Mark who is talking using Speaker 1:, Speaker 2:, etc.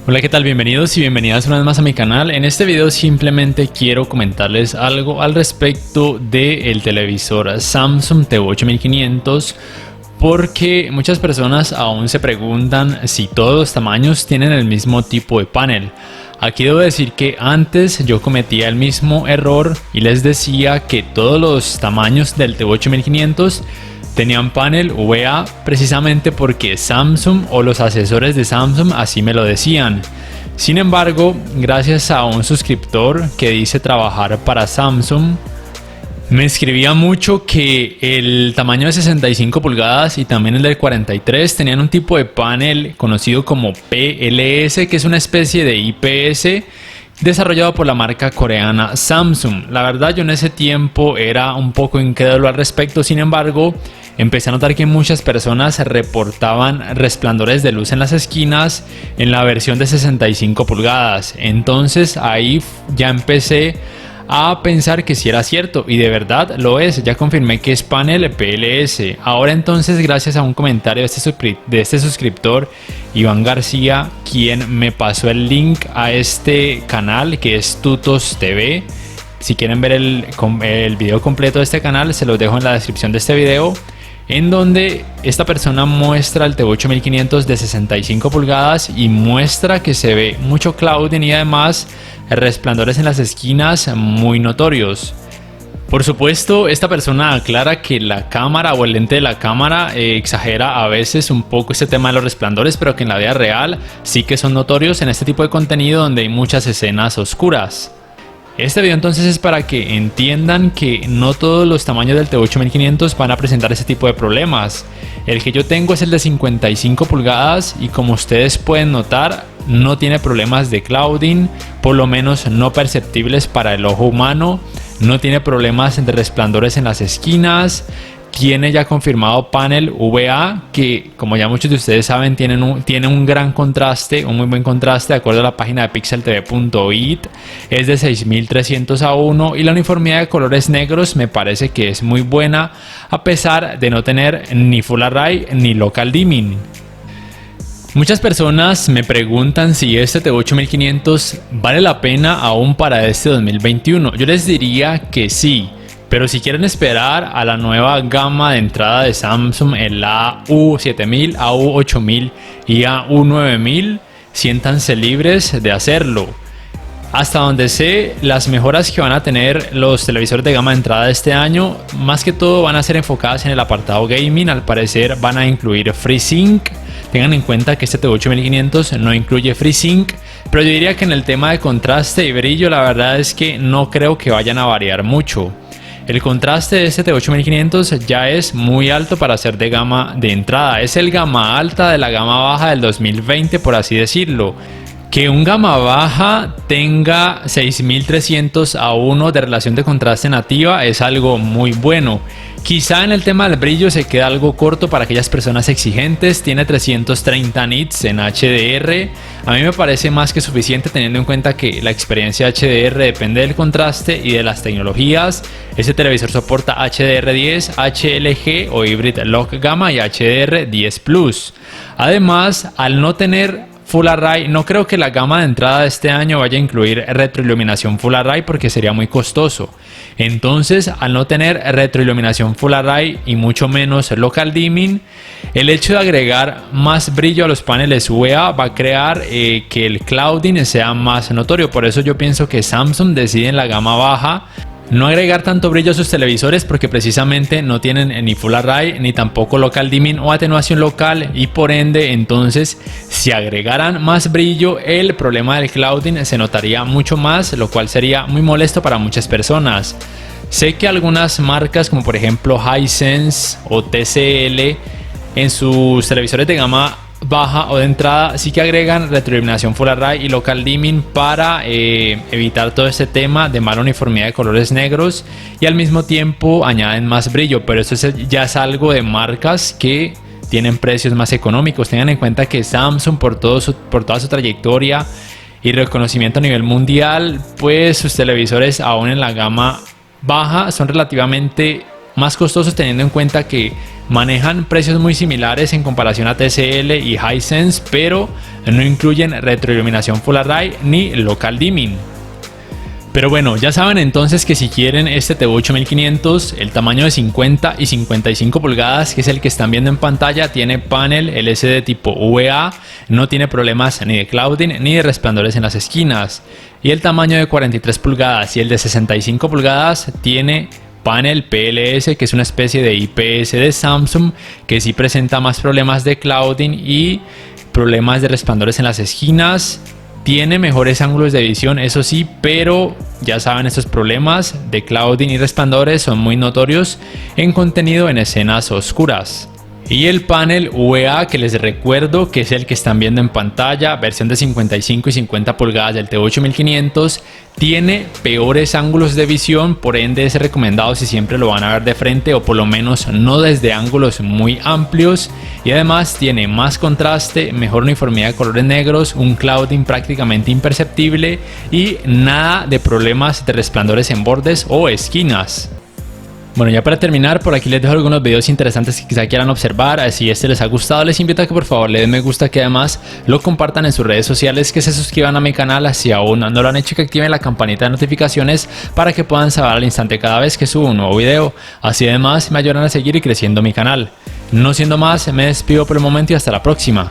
Speaker 1: Hola, ¿qué tal? Bienvenidos y bienvenidas una vez más a mi canal. En este video simplemente quiero comentarles algo al respecto del televisor Samsung TV8500, porque muchas personas aún se preguntan si todos los tamaños tienen el mismo tipo de panel. Aquí debo decir que antes yo cometía el mismo error y les decía que todos los tamaños del TV8500 tenían panel VA, precisamente porque Samsung o los asesores de Samsung así me lo decían. Sin embargo, gracias a un suscriptor que dice trabajar para Samsung, me escribía mucho que el tamaño de 65 pulgadas y también el de 43 tenían un tipo de panel conocido como PLS, que es una especie de IPS desarrollado por la marca coreana Samsung. La verdad, yo en ese tiempo era un poco incrédulo al respecto. Sin embargo, empecé a notar que muchas personas reportaban resplandores de luz en las esquinas en la versión de 65 pulgadas. Entonces ahí ya empecé a pensar que sí era cierto, y de verdad lo es. Ya confirmé que es panel PLS. Ahora entonces, gracias a un comentario de este suscriptor Iván García, quien me pasó el link a este canal que es Tutos TV. Si quieren ver el video completo de este canal, se los dejo en la descripción de este video, en donde esta persona muestra el TV8500 de 65 pulgadas y muestra que se ve mucho clouding y además resplandores en las esquinas muy notorios. Por supuesto, esta persona aclara que la cámara o el lente de la cámara exagera a veces un poco este tema de los resplandores, pero que en la vida real sí que son notorios en este tipo de contenido donde hay muchas escenas oscuras. Este video entonces es para que entiendan que no todos los tamaños del TV8500 van a presentar ese tipo de problemas. El que yo tengo es el de 55 pulgadas y, como ustedes pueden notar, no tiene problemas de clouding, por lo menos no perceptibles para el ojo humano. No tiene problemas de resplandores en las esquinas. Tiene ya confirmado panel VA, que, como ya muchos de ustedes saben, tiene un gran contraste, un muy buen contraste, de acuerdo a la página de pixeltv.it. Es de 6300:1 y la uniformidad de colores negros me parece que es muy buena, a pesar de no tener ni Full Array ni Local Dimming. Muchas personas me preguntan si este TV8500 vale la pena aún para este 2021. Yo les diría que sí. Pero si quieren esperar a la nueva gama de entrada de Samsung, el AU7000, AU8000 y AU9000, siéntanse libres de hacerlo. Hasta donde sé, las mejoras que van a tener los televisores de gama de entrada de este año, más que todo van a ser enfocadas en el apartado gaming. Al parecer van a incluir FreeSync. Tengan en cuenta que este TV8500 no incluye FreeSync, pero yo diría que en el tema de contraste y brillo, la verdad es que no creo que vayan a variar mucho. El contraste de este TV8500 ya es muy alto para ser de gama de entrada. Es el gama alta de la gama baja del 2020, por así decirlo. Que un gama baja tenga 6300:1 de relación de contraste nativa es algo muy bueno. Quizá en el tema del brillo se queda algo corto para aquellas personas exigentes. Tiene 330 nits en HDR. A mí me parece más que suficiente, teniendo en cuenta que la experiencia HDR depende del contraste y de las tecnologías. Este televisor soporta HDR10, HLG o Hybrid Lock Gamma y HDR10 Plus. Además, al no tener Full Array, no creo que la gama de entrada de este año vaya a incluir retroiluminación Full Array, porque sería muy costoso. Entonces, al no tener retroiluminación Full Array y mucho menos Local Dimming, el hecho de agregar más brillo a los paneles VA va a crear que el clouding sea más notorio. Por eso yo pienso que Samsung decide en la gama baja no agregar tanto brillo a sus televisores, porque precisamente no tienen ni Full Array ni tampoco Local Dimming o atenuación local, y por ende entonces si agregaran más brillo, el problema del clouding se notaría mucho más, lo cual sería muy molesto para muchas personas. Sé que algunas marcas, como por ejemplo Hisense o TCL, en sus televisores de gama baja o de entrada sí que agregan retroiluminación Full Array y Local Dimming para evitar todo este tema de mala uniformidad de colores negros, y al mismo tiempo añaden más brillo. Pero esto ya es algo de marcas que tienen precios más económicos. Tengan en cuenta que Samsung, por toda su trayectoria y reconocimiento a nivel mundial, pues sus televisores aún en la gama baja son relativamente más costosos teniendo en cuenta que manejan precios muy similares en comparación a TCL y Hisense, pero no incluyen retroiluminación Full Array ni local dimming. Pero bueno, ya saben entonces que si quieren este TV 8500, el tamaño de 50 y 55 pulgadas, que es el que están viendo en pantalla, tiene panel LCD tipo VA, no tiene problemas ni de clouding ni de resplandores en las esquinas. Y el tamaño de 43 pulgadas y el de 65 pulgadas tiene panel PLS, que es una especie de IPS de Samsung, que sí presenta más problemas de clouding y problemas de resplandores en las esquinas. Tiene mejores ángulos de visión, eso sí, pero ya saben, estos problemas de clouding y resplandores son muy notorios en contenido en escenas oscuras. Y el panel VA, que les recuerdo que es el que están viendo en pantalla, versión de 55 y 50 pulgadas del TV 8500, tiene peores ángulos de visión, por ende es recomendado si siempre lo van a ver de frente o por lo menos no desde ángulos muy amplios. Y además tiene más contraste, mejor uniformidad de colores negros, un clouding prácticamente imperceptible y nada de problemas de resplandores en bordes o esquinas. Bueno, ya para terminar, por aquí les dejo algunos videos interesantes que quizá quieran observar. Si este les ha gustado, les invito a que por favor le den me gusta, que además lo compartan en sus redes sociales, que se suscriban a mi canal si aún no lo han hecho, que activen la campanita de notificaciones para que puedan saber al instante cada vez que subo un nuevo video. Así además me ayudan a seguir y creciendo mi canal. No siendo más, me despido por el momento y hasta la próxima.